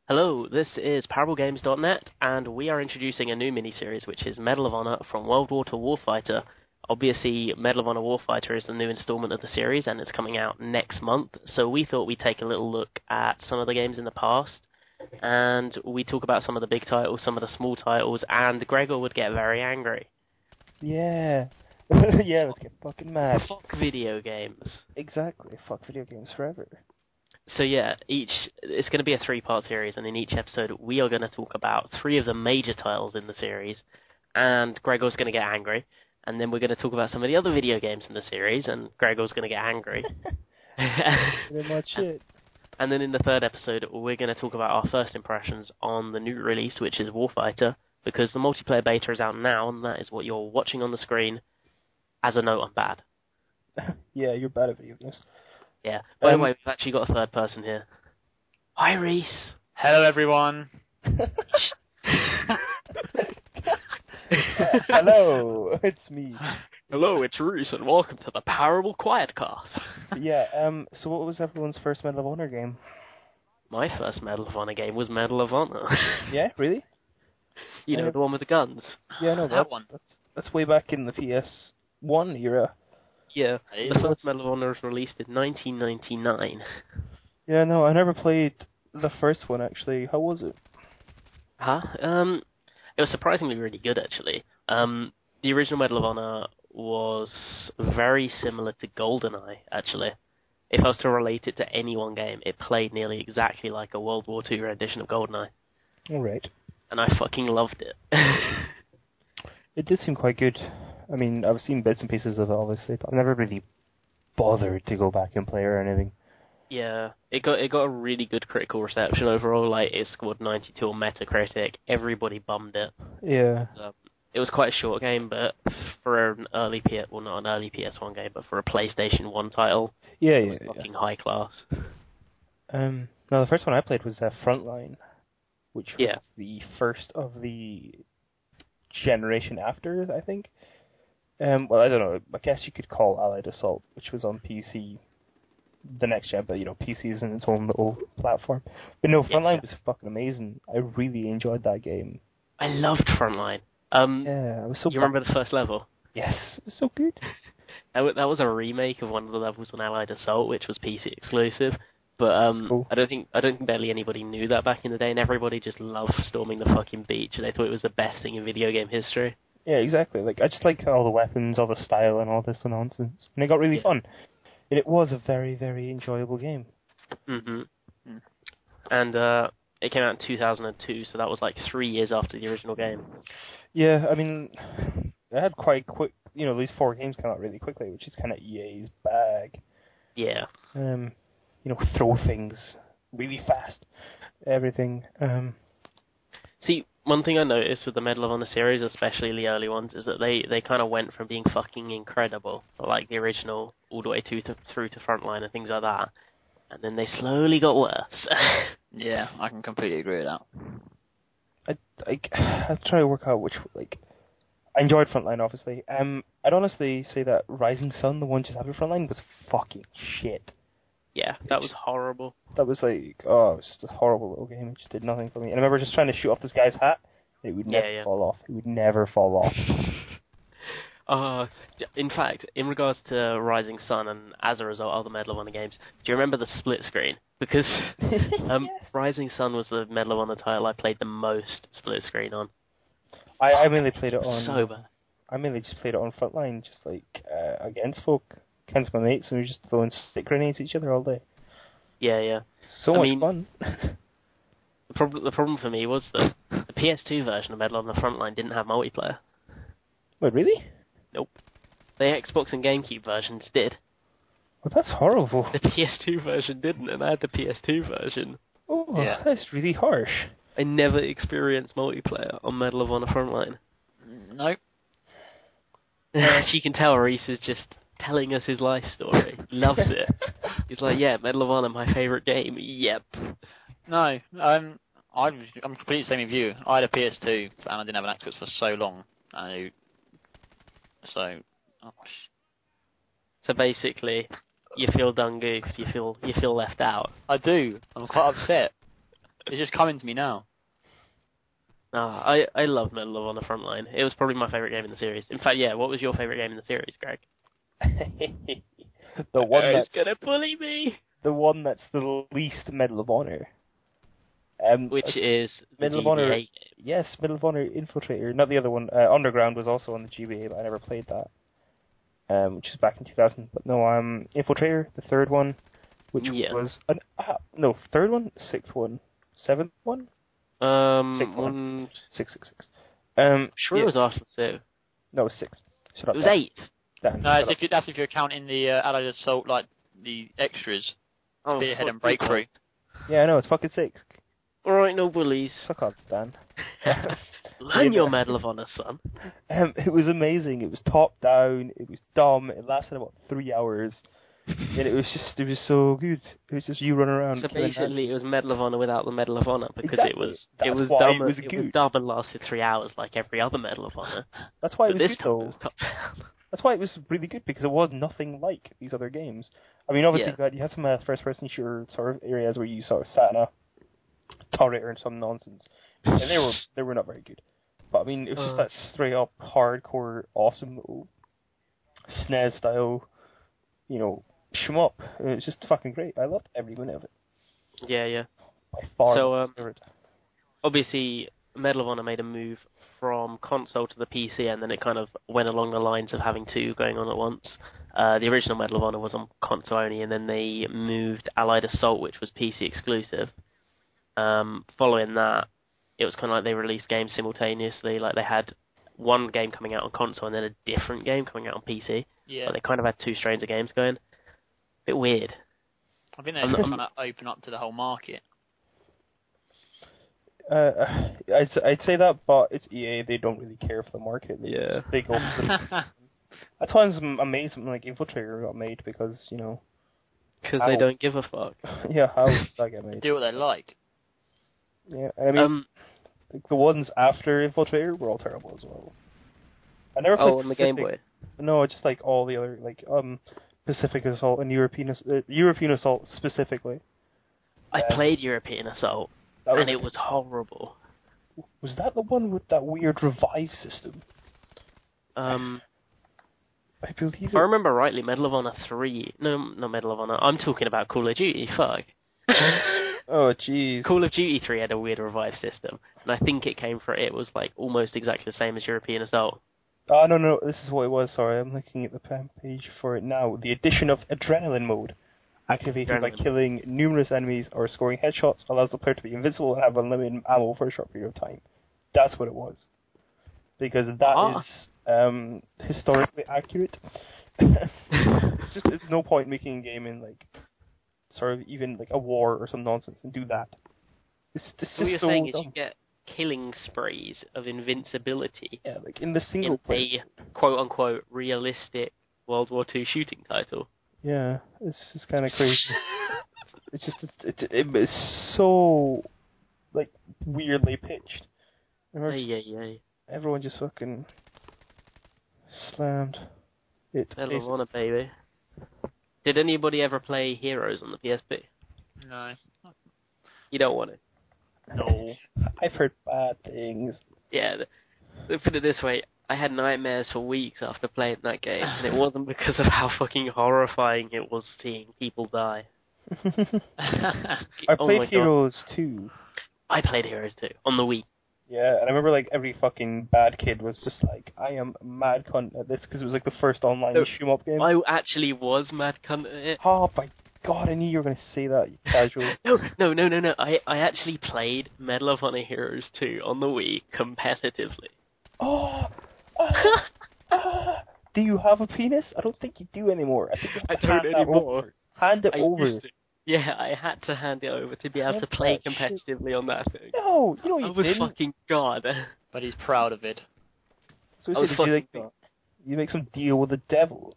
Hello, this is ParableGames.net, and we are introducing a new mini-series, which is Medal of Honor from World War to Warfighter. Obviously, Medal of Honor Warfighter is the new installment of the series, and it's coming out next month, so we thought we'd take a little look at some of the games in the past, and we talk about some of the big titles, some of the small titles, and Gregor would get very angry. Yeah. Yeah, let's get fucking mad. Fuck video games. Exactly. Fuck video games forever. So yeah, it's going to be a three-part series, and in each episode we are going to talk about three of the major titles in the series, and Gregor's going to get angry, and then we're going to talk about some of the other video games in the series, and Gregor's going to get angry. Pretty much it. And then in the third episode, we're going to talk about our first impressions on the new release, which is Warfighter, because the multiplayer beta is out now, and that is what you're watching on the screen. As a note, I'm bad. Yeah, you're bad at video games. Yeah. By the way, we've actually got a third person here. Hi, Reese. Hello, everyone. Hello, it's me. Hello, it's Reese, and welcome to the Parable Quietcast. Yeah, so what was everyone's first Medal of Honor game? My first Medal of Honor game was Medal of Honor. Yeah, really? You know, the one with the guns. Yeah, no, that one. That's way back in the PS1 era. Yeah, the first Medal of Honor was released in 1999. Yeah, no, I never played the first one, actually. How was it? Huh? It was surprisingly really good, actually. The original Medal of Honor was very similar to GoldenEye, actually. If I was to relate it to any one game, it played nearly exactly like a World War II rendition of GoldenEye. Alright. And I fucking loved it. It did seem quite good. I mean, I've seen bits and pieces of it, obviously, but I've never really bothered to go back and play or anything. Yeah, it got a really good critical reception overall. Like, it scored 92 on Metacritic. Everybody bummed it. Yeah. It was quite a short game, but for an early well, not an early PS1 game, but for a PlayStation 1 title, it was fucking high class. No, the first one I played was Frontline, which was the first of the generation after, I think. Well, I don't know. I guess you could call Allied Assault, which was on PC, the next gen, but PC is in its own little platform. But no, Frontline was fucking amazing. I really enjoyed that game. I loved Frontline. Yeah, it was so. You remember the first level? Yes, it was so good. That was a remake of one of the levels on Allied Assault, which was PC exclusive. But cool. I don't think barely anybody knew that back in the day, and everybody just loved storming the fucking beach. They thought it was the best thing in video game history. Yeah, exactly. Like, I just like all the weapons, all the style, and all this nonsense. And it got really fun. And it was a very, very enjoyable game. Mm-hmm. And it came out in 2002, so that was like 3 years after the original game. Yeah, I mean, they had quite quick, these 4 games come out really quickly, which is kind of EA's bag. Yeah. Throw things really fast. Everything. See, one thing I noticed with the Medal of Honor series, especially the early ones, is that they kind of went from being fucking incredible, like the original, all the way through to Frontline and things like that, and then they slowly got worse. Yeah, I can completely agree with that. I'll try to work out which, I enjoyed Frontline, obviously. I'd honestly say that Rising Sun, the one just after Frontline, was fucking shit. Yeah, that was horrible. That was it was just a horrible little game. It just did nothing for me. And I remember just trying to shoot off this guy's hat. It would never fall off. It would never fall off. In fact, in regards to Rising Sun, and as a result, other Medal of Honor games, do you remember the split screen? Because Rising Sun was the Medal of Honor title I played the most split screen on. I mainly played it on... So bad. I mainly just played it on Frontline, just against folk. Against my mates, and we were just throwing stick grenades at each other all day. Yeah. So much fun. The problem for me was that the PS2 version of Medal on the Frontline didn't have multiplayer. Wait, really? Nope. The Xbox and GameCube versions did. Well, that's horrible. The PS2 version didn't, and I had the PS2 version. Oh, that's really harsh. I never experienced multiplayer on Medal of Honor Frontline. Nope. As you can tell, Reese is just telling us his life story. He loves it. He's like, yeah, Medal of Honor, my favourite game. Yep. No, I'm completely the same with you. I had a PS2 and I didn't have an Xbox for so long. So basically, you feel done goofed. You feel left out. I do. I'm quite upset. It's just coming to me now. I love Medal of Honor Frontline. It was probably my favourite game in the series. In fact, yeah, what was your favourite game in the series, Greg? The one that's gonna bully me! The one that's the least Medal of Honor. Which is the Medal of GBA Honor. game. Yes, Medal of Honor Infiltrator. Not the other one. Underground was also on the GBA, but I never played that. Which is back in 2000. But no, Infiltrator, the third one, which was third one, sixth one, seventh one. Sixth one. 666. Sure, it was after 2. No, it was 6. Shut up. It was 8. Dan, no, that's if you're counting the Allied Assault, like the extras, Spearhead and Breakthrough. Yeah, I know, it's fucking 6. Alright, no bullies. Suck up, Dan. Learn your Medal of Honor, son. It was amazing. It was top down. It was dumb. It lasted about 3 hours. And it was so good. It was just you running around. So basically, it was Medal of Honor without the Medal of Honor because exactly. it was dumb. It was dumb and lasted 3 hours like every other Medal of Honor. That's why it was this good time though. It was top down. That's why it was really good because it was nothing like these other games. I mean, obviously, you had some first-person shooter sort of areas where you sort of sat in a turret or some nonsense, and they were not very good. But I mean, it was just that straight-up hardcore, awesome little SNES style, shmup. It was just fucking great. I loved every minute of it. Yeah. By far. So obviously, Medal of Honor made a move from console to the PC, and then it kind of went along the lines of having two going on at once. The original Medal of Honor was on console only, and then they moved Allied Assault, which was PC exclusive. Following that, it was kind of like they released games simultaneously. Like they had one game coming out on console and then a different game coming out on PC. Yeah. But they kind of had two strains of games going. Bit weird. I think they're trying to open up to the whole market. I'd say that, but it's EA. They don't really care for the market. They go. That's why I'm amazed when like Infiltrator got made because because they don't give a fuck. Yeah, how did that get made? They do what they like. Yeah, I mean, the ones after Infiltrator were all terrible as well. I never played on the Game Boy. No, just like all the other Pacific Assault and European Assault specifically. I played European Assault. And it was horrible. Was that the one with that weird revive system? I believe if I remember rightly, Medal of Honor 3... No, not Medal of Honor. I'm talking about Call of Duty, fuck. Oh, jeez. Call of Duty 3 had a weird revive system. And I think it was like almost exactly the same as European Assault. Oh, no, this is what it was, sorry. I'm looking at the page for it now. The addition of Adrenaline mode. Activated by killing numerous enemies or scoring headshots, allows the player to be invincible and have unlimited ammo for a short period of time. That's what it was. Because that is historically accurate. It's no point making a game in sort of even like a war or some nonsense and do that. What you're saying is you get killing sprees of invincibility. Yeah, like in the single player. A quote unquote realistic World War II shooting title. Yeah, it's just kind of crazy. It's just it's so weirdly pitched. Everyone just fucking slammed it. Medal of Honor, baby. Did anybody ever play Heroes on the PSP? No. You don't want it? No. I've heard bad things. Yeah, put it this way. I had nightmares for weeks after playing that game, and it wasn't because of how fucking horrifying it was seeing people die. I played Heroes 2. I played Heroes 2 on the Wii. Yeah, and I remember every fucking bad kid was just like, I am mad cunt at this, because it was the first online shoot-em-up game. I actually was mad cunt at it. Oh my god, I knew you were going to say that, you casual. No. I actually played Medal of Honor Heroes 2 on the Wii competitively. Do you have a penis? I don't think you do anymore. I think you have to don't anymore. Hand it over. Yeah, I had to hand it over to be able to play competitively on that thing. No, you know you was didn't. Fucking god. But he's proud of it. So you make some deal with the devil.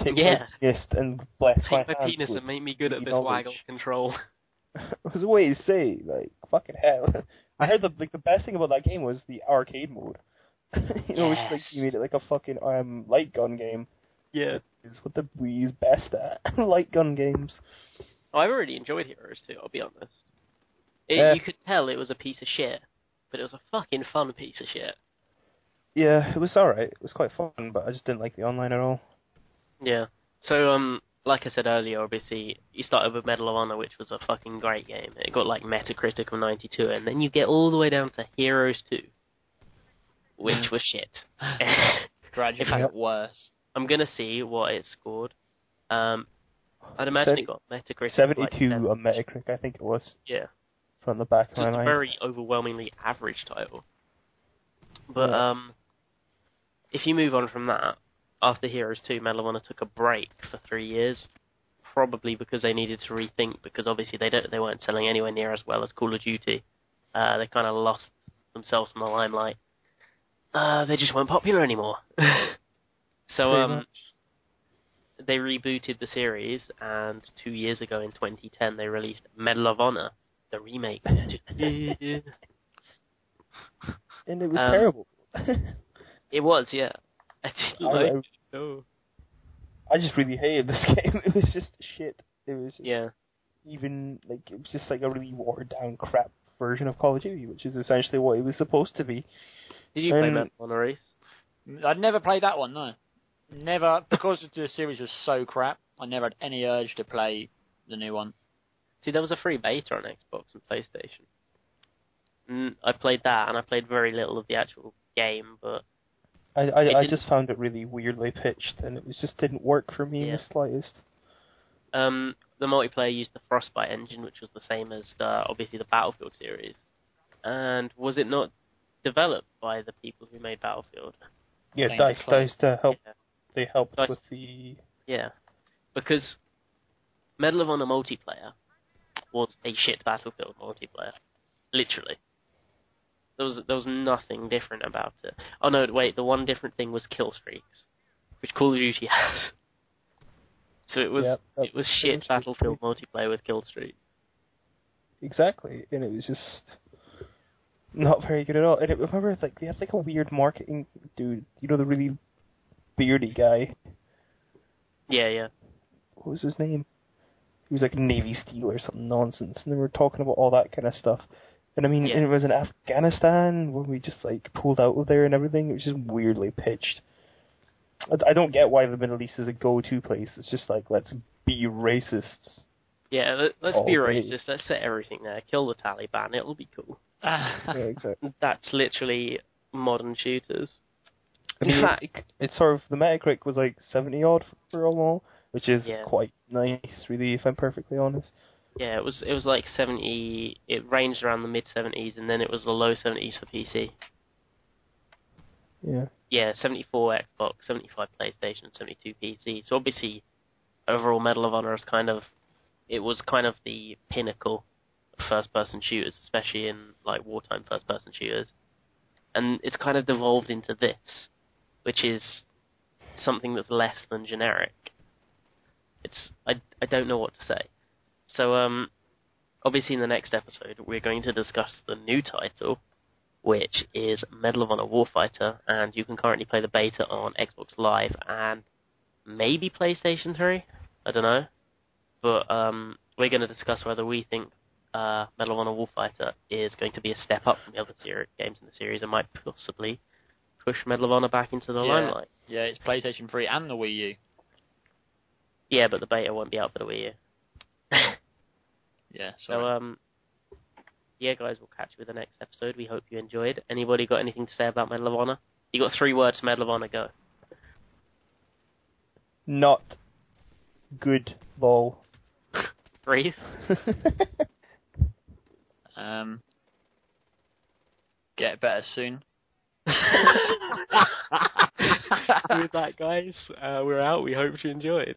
Take my penis and bless Take my hands penis with and make me good at this knowledge. waggle control. It was a way to say, fucking hell. I heard the best thing about that game was the arcade mode. Which you made it a fucking light gun game. Yeah. Is what the Wii is best at. Light gun games. Oh, I've already enjoyed Heroes 2, I'll be honest. You could tell it was a piece of shit, but it was a fucking fun piece of shit. Yeah, it was alright. It was quite fun, but I just didn't like the online at all. Yeah. So, like I said earlier, obviously, you started with Medal of Honor, which was a fucking great game. It got, like, Metacritic of 92, and then you get all the way down to Heroes 2, which was shit. Gradually worse. I'm gonna see what it scored. I'd imagine it got Metacritic 72 like on Metacritic, I think it was. Yeah. From the back of my It's a mind. very overwhelmingly average title. But, if you move on from that, after Heroes 2, Medal of Honor took a break for 3 years, probably because they needed to rethink, because obviously they weren't selling anywhere near as well as Call of Duty. They kind of lost themselves from the limelight. They just weren't popular anymore. So, they rebooted the series, and 2 years ago in 2010, they released Medal of Honor, the remake. And it was terrible. It was, yeah. I didn't like it. No. I just really hated this game. It was just shit. It was just even like it was just like a really watered down crap version of Call of Duty, which is essentially what it was supposed to be. Did you play Medal of Honor, Reese? I'd never played that one, no. Never, because the series was so crap, I never had any urge to play the new one. See, there was a free beta on Xbox and PlayStation. I played that, and I played very little of the actual game, but I just found it really weirdly pitched, and it just didn't work for me in the slightest. The multiplayer used the Frostbite engine, which was the same as obviously the Battlefield series. And was it not developed by the people who made Battlefield? Yeah, DICE to help. Yeah. They helped DICE, with the... Yeah, because Medal of Honor multiplayer was a shit Battlefield multiplayer. Literally. There was nothing different about it. Oh no, wait, the one different thing was kill streaks, which Call of Duty has. So it was shit Battlefield multiplayer with kill streaks. Exactly, and it was just not very good at all. And I remember they had like a weird marketing dude, you know, the really beardy guy. Yeah. What was his name? He was like Navy SEAL or some nonsense, and they were talking about all that kind of stuff. And I mean, it was in Afghanistan when we just like pulled out of there and everything. It was just weirdly pitched. I don't get why the Middle East is a go-to place. It's just like, let's be racists. Yeah, let's be racist. Let's set everything there. Kill the Taliban. It'll be cool. Yeah, exactly. That's literally modern shooters. I mean, in fact, it's sort of the Metacritic was like 70 odd for a while, which is quite nice, really, if I'm perfectly honest. Yeah, it was like 70. It ranged around the mid 70s, and then it was the low 70s for PC. Yeah. Yeah, 74 Xbox, 75 PlayStation, 72 PC. So obviously, overall, Medal of Honor is it was kind of the pinnacle of first-person shooters, especially in like wartime first-person shooters. And it's kind of devolved into this, which is something that's less than generic. I don't know what to say. So, obviously in the next episode, we're going to discuss the new title, which is Medal of Honor Warfighter, and you can currently play the beta on Xbox Live and maybe PlayStation 3? I don't know. But, we're going to discuss whether we think Medal of Honor Warfighter is going to be a step up from the other games in the series and might possibly push Medal of Honor back into the limelight. Yeah, it's PlayStation 3 and the Wii U. Yeah, but the beta won't be out for the Wii U. Yeah, sorry. So, yeah, guys, we'll catch you with the next episode. We hope you enjoyed. Anybody got anything to say about Medal of Honor? You got 3 words for Medal of Honor, go. Not good, lol. Breathe. Get better soon. With that, guys, we're out. We hope you enjoyed.